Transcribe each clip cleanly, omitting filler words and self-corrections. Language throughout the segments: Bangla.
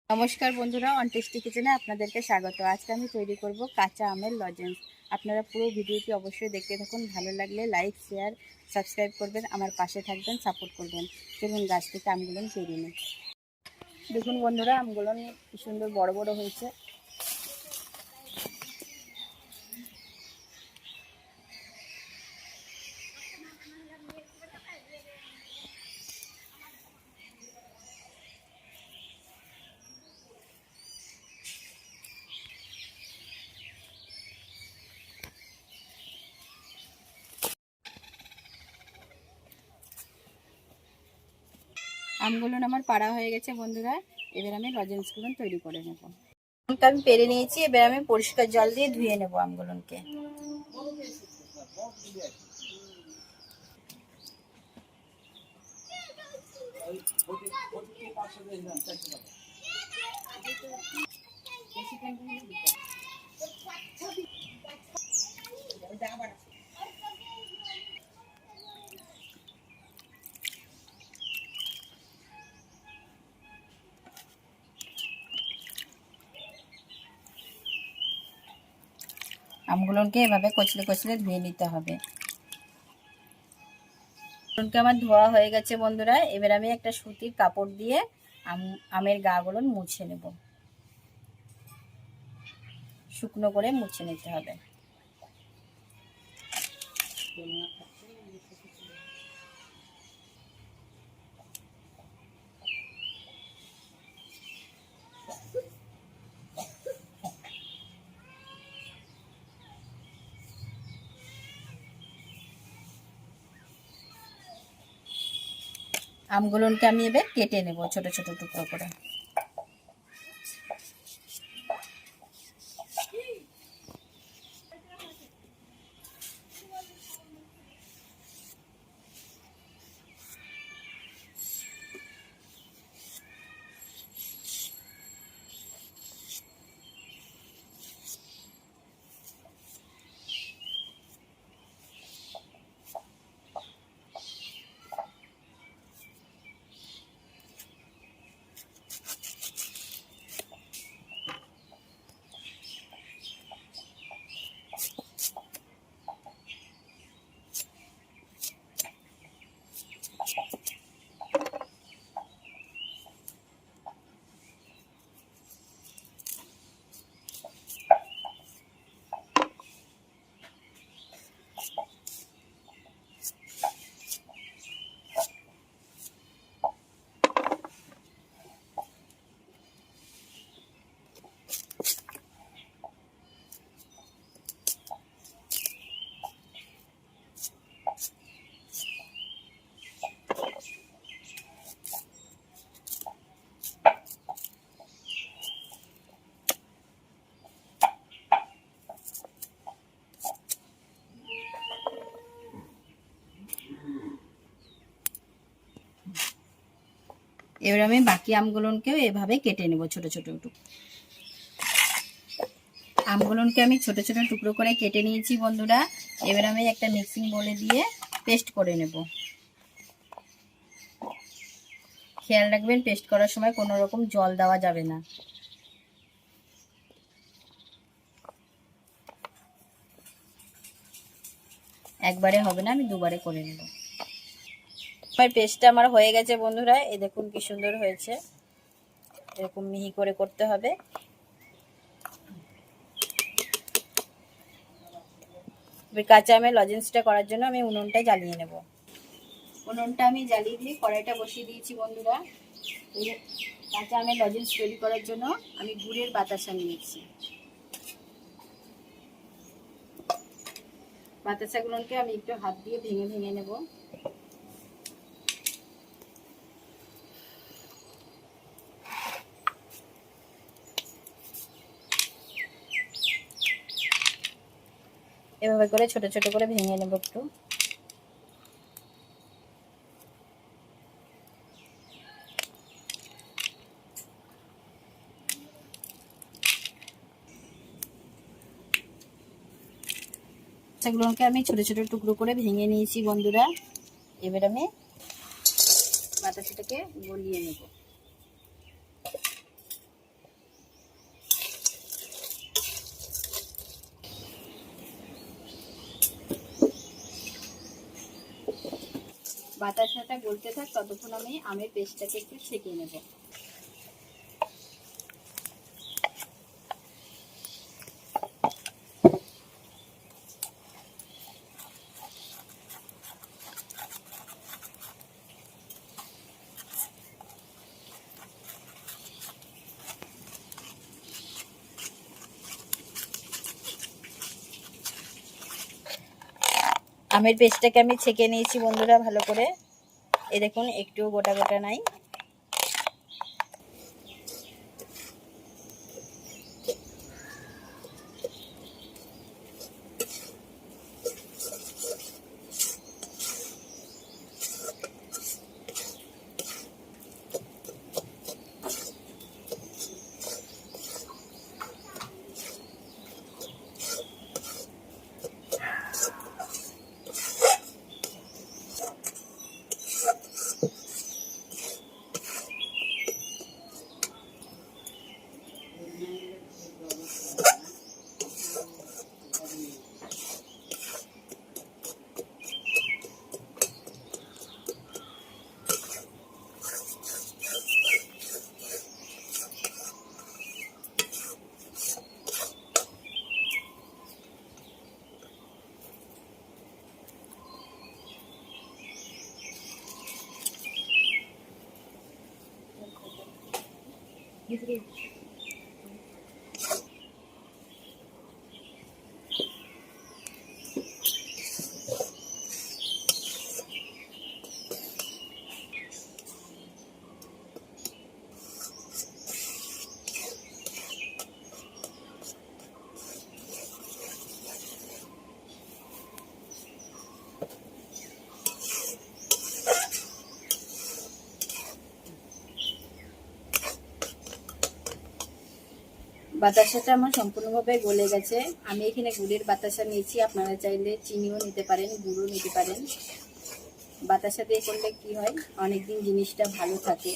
নমস্কার বন্ধুরা, অন টেস্টি কিচেনে আপনাদেরকে স্বাগত। আজকে আমি তৈরি করব কাঁচা আমের লজেন্স। আপনারা পুরো ভিডিওটি অবশ্যই দেখতে থাকুন। ভালো লাগলে লাইক, শেয়ার, সাবস্ক্রাইব করবেন, আমার পাশে থাকবেন, সাপোর্ট করবেন। চলুন গাছ থেকে আমগুলো পেরিয়ে নিই। দেখুন বন্ধুরা, আমগুলো কি সুন্দর বড় বড় হয়েছে। আমগুলো আমার পাড়া হয়ে গেছে বন্ধুরা। এবার আমি লজেন্সগুলো তৈরি করে নেব। আমি পেরে নিয়েছি, এবার আমি পরিষ্কার জল দিয়ে ধুয়ে নেব আমগুলোকে। আমগুলোকে এভাবে কচলে কচলে ধুয়ে নিতে হবে। আমগুলোকে আমার ধোয়া হয়ে গেছে বন্ধুরা। এবার আমি একটা সুতির কাপড় দিয়ে আমের গাগুলো মুছে নেব। শুকনো করে মুছে নিতে হবে। আমগুলোকে আমি এবার কেটে নেব ছোট ছোট টুকরো করে। এবার আমি বাকি আমগুলোকেও এভাবে কেটে নেব ছোট ছোট টুকরো। আমগুলোকে আমি ছোট ছোট টুকরো করে কেটে নিয়েছি বন্ধুরা। এবার আমি একটা মিক্সিং বোলে দিয়ে পেস্ট করে নেব। খেয়াল রাখবেন পেস্ট করার সময় কোনো রকম জল দেওয়া যাবে না। একবারে হবে না, আমি দুবারে করে নেব। পেস্টটা আমার হয়ে গেছে বন্ধুরা। এই দেখুন কি সুন্দর হয়েছে। এরকম মিহি করে করতে হবে। কাঁচা আমের লজেন্সটা করার জন্য আমি উনুনটা জ্বালিয়ে নেব। উনুনটা আমি জ্বালিয়ে দিয়ে কড়াইটা বসিয়ে দিয়েছি বন্ধুরা। এই কাঁচা আমের লজেন্স তৈরি করার জন্য আমি গুড়ের বাতাসা নিয়েছি। বাতাসাগুলোকে আমি একটু হাত দিয়ে ভেঙে ভেঙে নেব। এভাবে করে ছোট ছোট করে ভেঙে নেব একটু। সেগুলোকে আমি ছোট ছোট টুকরো করে ভেঙে নিয়েছি বন্ধুরা। এবার আমি বাতাসাটাকে গলিয়ে নেব। বাতাসাটা গলতে থাক, ততক্ষণ আমি আমের পেস্টটাকে একটু ছেঁকে নেব। আমের পেস্টটাকে আমি ছেঁকে নিয়েছি বন্ধুরা ভালো করে। এই দেখুন একটু গোটা গোটা নাই। বাতাসাটা আমার সম্পূর্ণভাবে গলে গেছে। আমি এখানে গুড়ের বাতাসা নিয়েছি, আপনারা চাইলে চিনিও নিতে পারেন, গুড়ও নিতে পারেন। বাতাসা দিয়ে করলে কি হয়, অনেকদিন জিনিসটা ভালো থাকে।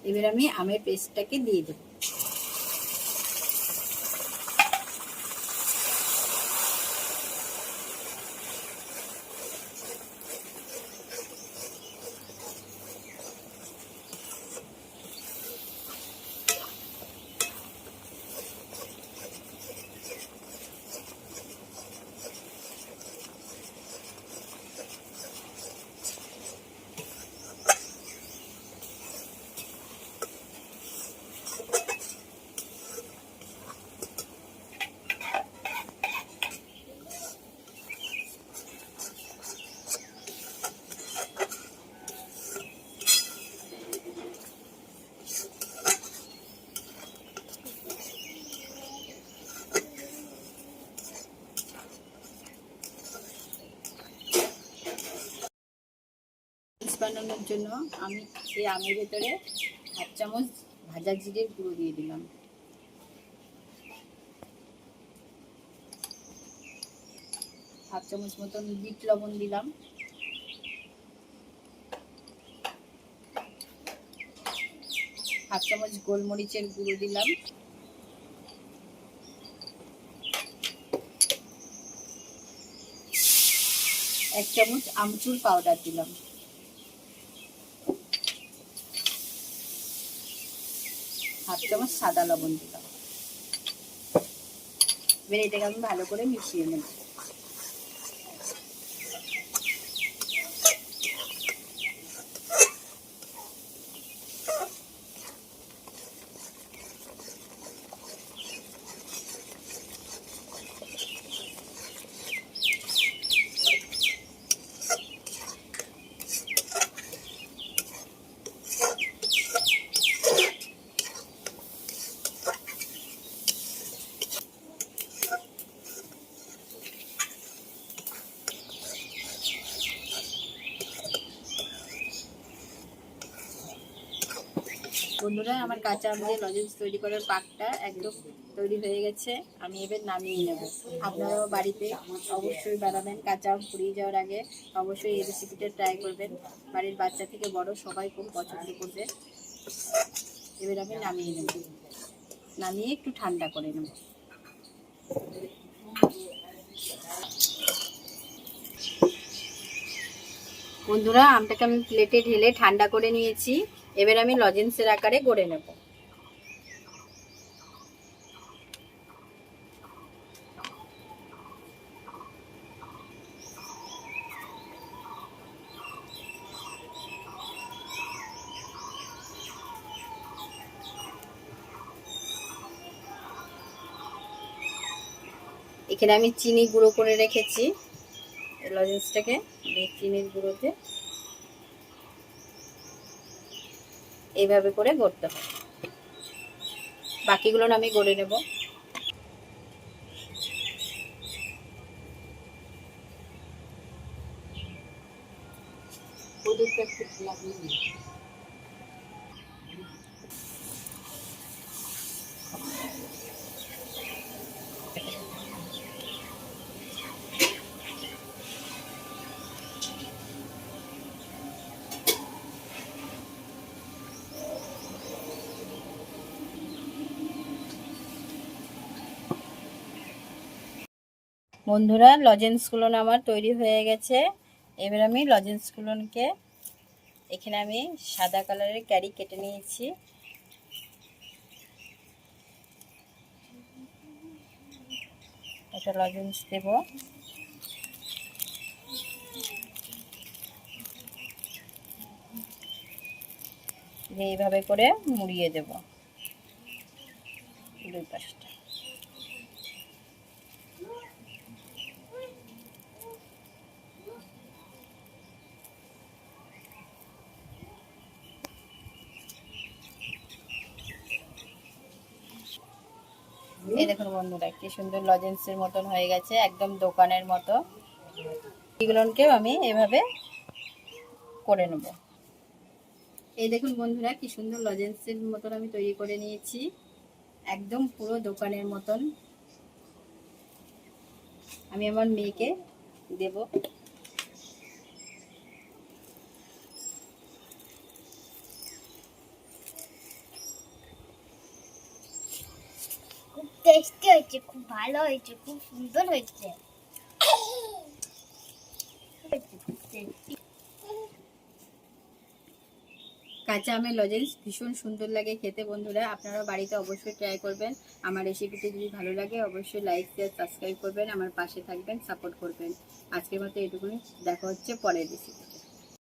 এবার আমি আমের পেস্টটাকে দিয়ে দেব। বানানোর জন্য আমি এই আমের ভেতরে 1 চামচ ভাজা জিরের গুঁড়ো দিয়ে দিলাম। হাফ চামচ মতন বিট লবণ দিলাম। হাফ চামচ গোলমরিচের গুঁড়ো দিলাম। 1 চামচ আমচুর পাউডার দিলাম। হাফ চামচ সাদা লবণ দিলাম। এবার এটাকে আমি ভালো করে মিশিয়ে নেব। বন্ধুরা, আমার কাঁচা আম দিয়ে লজেন্স তৈরি করার পাকটা একদম তৈরি হয়ে গেছে। আমি এবার নামিয়ে নেব। আপনারাও বাড়িতে অবশ্যই বানাবেন। কাঁচা আম ফুরিয়ে যাওয়ার আগে অবশ্যই এই রেসিপিটা ট্রাই করবেন। বাড়ির বাচ্চা থেকে বড় সবাই খুব পছন্দ করবে। এবার আমি নামিয়ে নেব। নামিয়ে একটু ঠান্ডা করে নেব। বন্ধুরা, আমটাকে আমি প্লেটে ঢেলে ঠান্ডা করে নিয়েছি। এবার আমি লজেন্সের আকারে গড়ে নেব। এখানে আমি চিনি গুঁড়ো করে রেখেছি। লজেন্সটাকে চিনির গুঁড়োতে এইভাবে করে গড়তে হবে। বাকিগুলো আমি গড়ে নেব। বন্ধুরা, লজেন্সগুলো আমার তৈরি হয়ে গেছে। এবার আমি লজেন্সগুলোকে এখানে আমি সাদা কালারের ক্যারি কেটে নিয়েছি। এটা লজেন্স দেব। এইভাবে করে মুড়িয়ে দেব দুই পাশটা। এই দেখুন বন্ধুরা, কি সুন্দর লজেন্সের মতন হয়ে গেছে, একদম দোকানের মতো। এগুলোকেও আমি এভাবে করে নেব। এই দেখুন বন্ধুরা, কি সুন্দর লজেন্সের মতন আমি তৈরি করে নিয়েছি, একদম পুরো দোকানের মতন। আমি আমার মেয়েকে দেব। খুব টেস্টি হয়েছে, খুব ভালো হয়েছে, খুব সুন্দর হয়েছে। কাঁচা আমের লজেন্স ভীষণ সুন্দর লাগে খেতে। বন্ধুরা, আপনারা বাড়িতে অবশ্যই ট্রাই করবেন। আমার রেসিপিটি যদি ভালো লাগে অবশ্যই লাইক শেয়ার সাবস্ক্রাইব করবেন, আমার পাশে থাকবেন, সাপোর্ট করবেন। আজকের মতো এটুকুনি, দেখা হচ্ছে পরের রেসিপিতে।